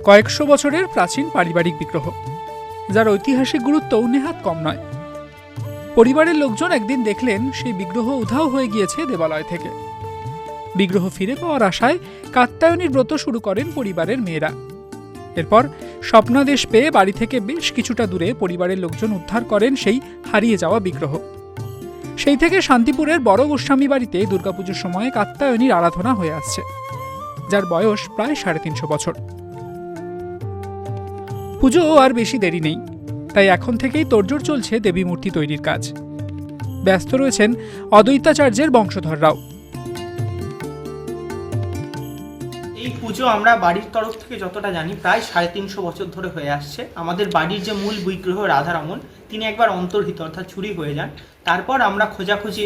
কয়েকশো বছরের প্রাচীন পারিবারিক বিগ্রহ, যার ঐতিহাসিক গুরুত্বও নেহাত কম নয়। পরিবারের লোকজন একদিন দেখলেন সেই বিগ্রহ উধাও হয়ে গিয়েছে দেবালয় থেকে। বিগ্রহ ফিরে পাওয়ার আশায় কাত্যায়নীর ব্রত শুরু করেন পরিবারের মেয়েরা। এরপর স্বপ্নাদেশ পেয়ে বাড়ি থেকে বেশ কিছুটা দূরে পরিবারের লোকজন উদ্ধার করেন সেই হারিয়ে যাওয়া বিগ্রহ। সেই থেকে শান্তিপুরের বড় গোস্বামী বাড়িতে দুর্গাপুজোর সময় কাত্যায়নীর আরাধনা হয়ে আসছে, যার বয়স প্রায় 350 বছর। পুজো আর বেশি দেরি নেই, তাই এখন থেকেই তোড়জোড় চলছে দেবী মূর্তি তৈরির কাজ। ব্যস্ত রয়েছেন অদ্বৈতাচার্যের বংশধররাও। এই পুজো আমরা বাড়ির তরফ থেকে যতটা জানি প্রায় 350 বছর ধরে হয়ে আসছে। আমাদের বাড়ির যে মূল বিগ্রহ রাধারমণ, তিনি একবার অন্তর্হিত অর্থাৎ চুরি হয়ে যান। তারপর আমরা খোঁজাখুঁজি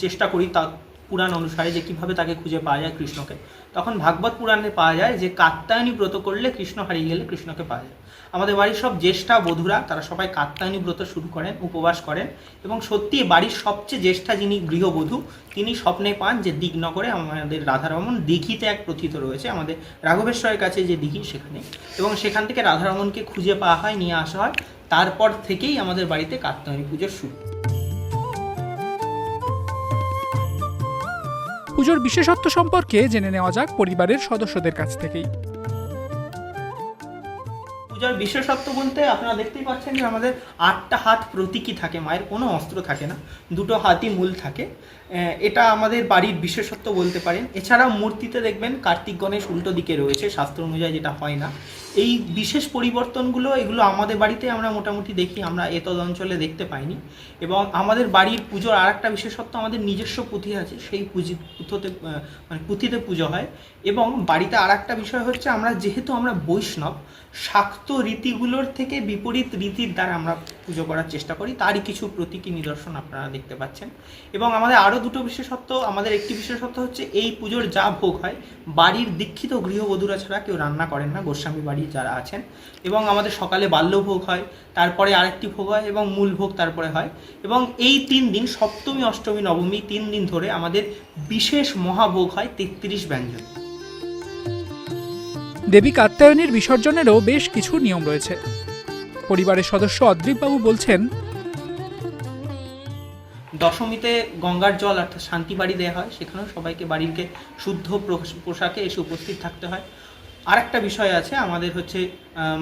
চেষ্টা করি তার পুরাণ অনুসারে যে কীভাবে তাকে খুঁজে পাওয়া যায় কৃষ্ণকে। তখন ভাগবত পুরাণে পাওয়া যায় যে কাত্যায়নী ব্রত করলে কৃষ্ণ হারিয়ে গেলে কৃষ্ণকে পাওয়া যায়। আমাদের বাড়ির সব জ্যেষ্ঠা বধূরা তারা সবাই কাত্যায়নী ব্রত শুরু করেন, উপবাস করেন, এবং সত্যি বাড়ির সবচেয়ে জ্যেষ্ঠা যিনি গৃহবধূ তিনি স্বপ্নে পান যে দিগনগরে আমাদের রাধারমণ দিঘিতে এক প্রথিত রয়েছে, আমাদের রাঘবেশ্বরের কাছে যে দিঘি সেখানে, এবং সেখান থেকে রাধারমণকে খুঁজে পাওয়া হয়, নিয়ে আসা হয়। তারপর থেকেই আমাদের বাড়িতে কাত্যায়নী পুজোর শুরু। পুজোর বিশেষত্ব সম্পর্কে জেনে নেওয়া যাক পরিবারের সদস্যদের কাছ থেকেই। পূজার বিশেষত্ব বলতে আপনারা দেখতেই পাচ্ছেন যে আমাদের 8টা হাত প্রতীকী থাকে, মায়ের কোনো অস্ত্র থাকে না, 2টো হাতই মূল থাকে। এটা আমাদের বাড়ির বিশেষত্ব বলতে পারেন। এছাড়াও মূর্তিতে দেখবেন কার্তিক গণেশ উল্টো দিকে রয়েছে, শাস্ত্র অনুযায়ী যেটা হয় না। এই বিশেষ পরিবর্তনগুলো এগুলো আমাদের বাড়িতে আমরা মোটামুটি দেখি, আমরা এতদ অঞ্চলে দেখতে পাইনি। এবং আমাদের বাড়ির পুজোর আর একটা বিশেষত্ব, আমাদের নিজস্ব পুঁথি আছে, সেই পুঁথিতে পুজো হয়। এবং বাড়িতে আর একটা বিষয় হচ্ছে, যেহেতু আমরা বৈষ্ণব, শাক্ত রীতিগুলোর থেকে বিপরীত রীতির দ্বারা আমরা পুজো করার চেষ্টা করি, তারই কিছু প্রতীকী নিদর্শন আপনারা দেখতে পাচ্ছেন। এবং আমাদের আরও দুটো বিশেষত্ব, আমাদের একটি বিশেষত্ব হচ্ছে এই পুজোর যা ভোগ হয় বাড়ির দীক্ষিত গৃহবধূরা ছাড়া কেউ রান্না করেন না, গোস্বামী বাড়ির যারা আছেন। এবং আমাদের সকালে বাল্যভোগ হয়, তারপরে আরেকটি ভোগ হয়, এবং মূল ভোগ তারপরে হয়। এবং এই 3 দিন, সপ্তমী অষ্টমী নবমী 3 দিন ধরে আমাদের বিশেষ মহাভোগ হয় 33 ব্যঞ্জন। দেবী কাত্যায়নীর বিসর্জনেরও বেশ কিছু নিয়ম রয়েছে। পরিবারের সদস্য অদ্রিকবাবু বলছেন, দশমীতে গঙ্গার জল অর্থাৎ শান্তি বাড়ি দেওয়া হয়, সেখানেও সবাইকে বাড়িকে শুদ্ধ পোশাকে এসে উপস্থিত থাকতে হয়। আর একটা বিষয় আছে আমাদের হচ্ছে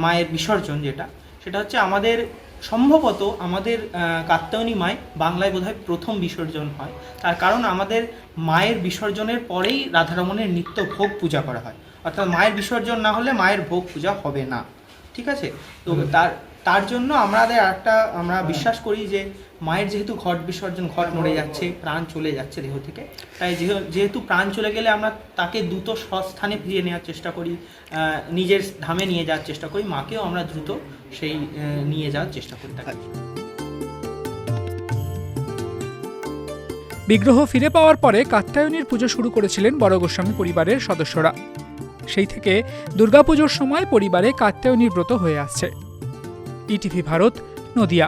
মায়ের বিসর্জন, সেটা হচ্ছে আমাদের সম্ভবত আমাদের কাত্যায়নী মায় বাংলায় বোধহয় প্রথম বিসর্জন হয়। তার কারণ আমাদের মায়ের বিসর্জনের পরেই রাধারমণের নিত্য ভোগ পূজা করা হয়, অর্থাৎ মায়ের বিসর্জন না হলে মায়ের ভোগ পূজা হবে না। ঠিক আছে, তো তার জন্য আমরা বিশ্বাস করি যে মায়ের যেহেতু ঘট নড়ে যাচ্ছে, প্রাণ চলে যাচ্ছে দেহ থেকে, তাই যেহেতু প্রাণ চলে গেলে আমরা তাকে দ্রুত স্বস্থানে ফিরিয়ে নেওয়ার চেষ্টা করি, নিজের ধামে নিয়ে যাওয়ার চেষ্টা করি, মাকেও আমরা দ্রুত সেই নিয়ে যাওয়ার চেষ্টা করি থাকি। বিগ্রহ ফিরে পাওয়ার পরে কাত্যায়নীর পুজো শুরু করেছিলেন বড় গোস্বামী পরিবারের সদস্যরা। সেই থেকে দুর্গাপুজোর সময় পরিবারে কাত্যায়নীর ব্রত হয়ে আসছে। ইটিভি ভারত, নদিয়া।